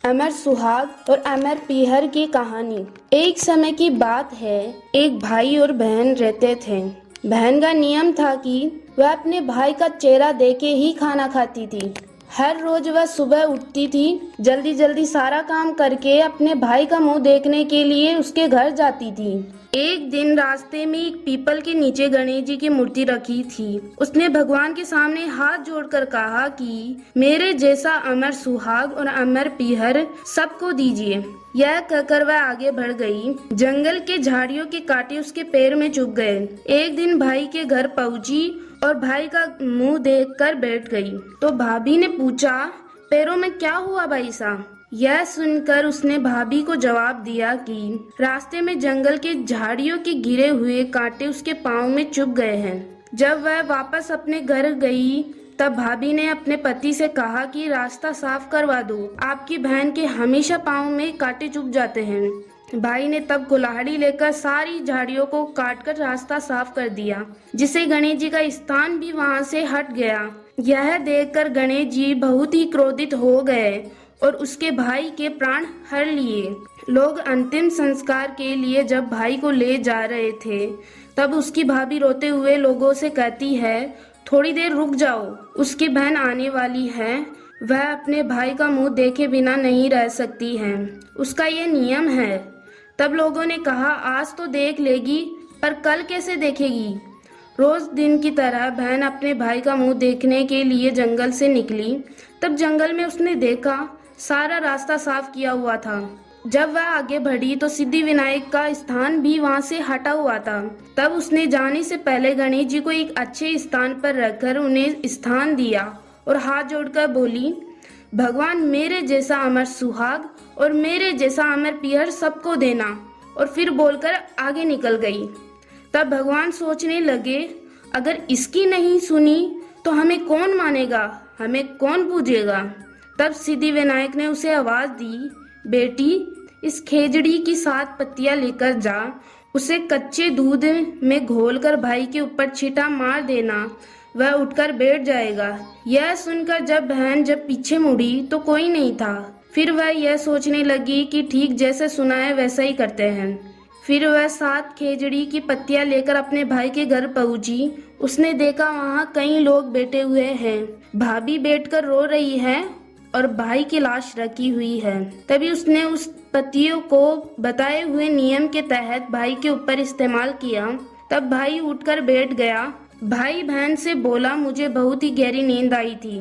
अमर सुहाग और अमर पीहर की कहानी। एक समय की बात है, एक भाई और बहन रहते थे। बहन का नियम था कि वह अपने भाई का चेहरा देखे ही खाना खाती थी। हर रोज वह सुबह उठती थी, जल्दी जल्दी सारा काम करके अपने भाई का मुंह देखने के लिए उसके घर जाती थी। एक दिन रास्ते में एक पीपल के नीचे गणेश जी की मूर्ति रखी थी। उसने भगवान के सामने हाथ जोड़कर कहा कि मेरे जैसा अमर सुहाग और अमर पीहर सबको दीजिए। यह कहकर वह आगे बढ़ गई। जंगल के झाड़ियों के कांटे उसके पैर में चुभ गए। एक दिन भाई के घर पहुंची और भाई का मुंह देखकर बैठ गई। तो भाभी ने पूछा, पैरों में क्या हुआ भाई साहब? यह सुनकर उसने भाभी को जवाब दिया कि रास्ते में जंगल के झाड़ियों के गिरे हुए कांटे उसके पाँव में चुभ गए हैं। जब वह वापस अपने घर गई तब भाभी ने अपने पति से कहा कि रास्ता साफ करवा दो, आपकी बहन के हमेशा पाँव में कांटे चुभ जाते हैं। भाई ने तब कुल्हाड़ी लेकर सारी झाड़ियों को काटकर रास्ता साफ कर दिया, जिससे गणेश जी का स्थान भी वहां से हट गया। यह देखकर गणेश जी बहुत ही क्रोधित हो गए और उसके भाई के प्राण हर लिए। लोग अंतिम संस्कार के लिए जब भाई को ले जा रहे थे तब उसकी भाभी रोते हुए लोगों से कहती है, थोड़ी देर रुक जाओ, उसकी बहन आने वाली है। वह अपने भाई का मुंह देखे बिना नहीं रह सकती है, उसका ये नियम है। तब लोगों ने कहा, आज तो देख लेगी, पर कल कैसे देखेगी? रोज दिन की तरह बहन अपने भाई का मुंह देखने के लिए जंगल से निकली। तब जंगल में उसने देखा सारा रास्ता साफ किया हुआ था। जब वह आगे बढ़ी तो सिद्धिविनायक का स्थान भी वहां से हटा हुआ था। तब उसने जाने से पहले गणेश जी को एक अच्छे स्थान पर रखकर उन्हें स्थान दिया और हाथ जोड़कर बोली, भगवान मेरे जैसा अमर सुहाग और मेरे जैसा अमर पीहर सबको देना। और फिर बोलकर आगे निकल गई। तब भगवान सोचने लगे, अगर इसकी नहीं सुनी तो हमें कौन मानेगा, हमें कौन पूजेगा? तब सिद्धिविनायक ने उसे आवाज दी, बेटी इस खेजड़ी की 7 पत्तियां लेकर जा, उसे कच्चे दूध में घोलकर भाई के ऊपर छींटा मार देना, वह उठकर बैठ जाएगा। यह सुनकर जब पीछे मुड़ी तो कोई नहीं था। फिर वह यह सोचने लगी कि ठीक जैसे सुना है वैसा ही करते हैं। फिर वह 7 खेजड़ी की पत्तियां लेकर अपने भाई के घर पहुंची। उसने देखा वहां कई लोग बैठे हुए हैं। भाभी बैठकर रो रही है और भाई की लाश रखी हुई है। तभी उसने उस पत्तियों को बताए हुए नियम के तहत भाई के ऊपर इस्तेमाल किया। तब भाई उठकर बैठ गया। भाई बहन से बोला, मुझे बहुत ही गहरी नींद आई थी।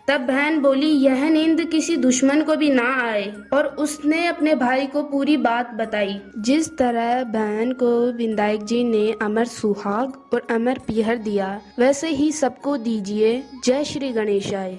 तब बहन बोली, यह नींद किसी दुश्मन को भी ना आए। और उसने अपने भाई को पूरी बात बताई। जिस तरह बहन को विनायक जी ने अमर सुहाग और अमर पीहर दिया, वैसे ही सबको दीजिए। जय श्री गणेशाय।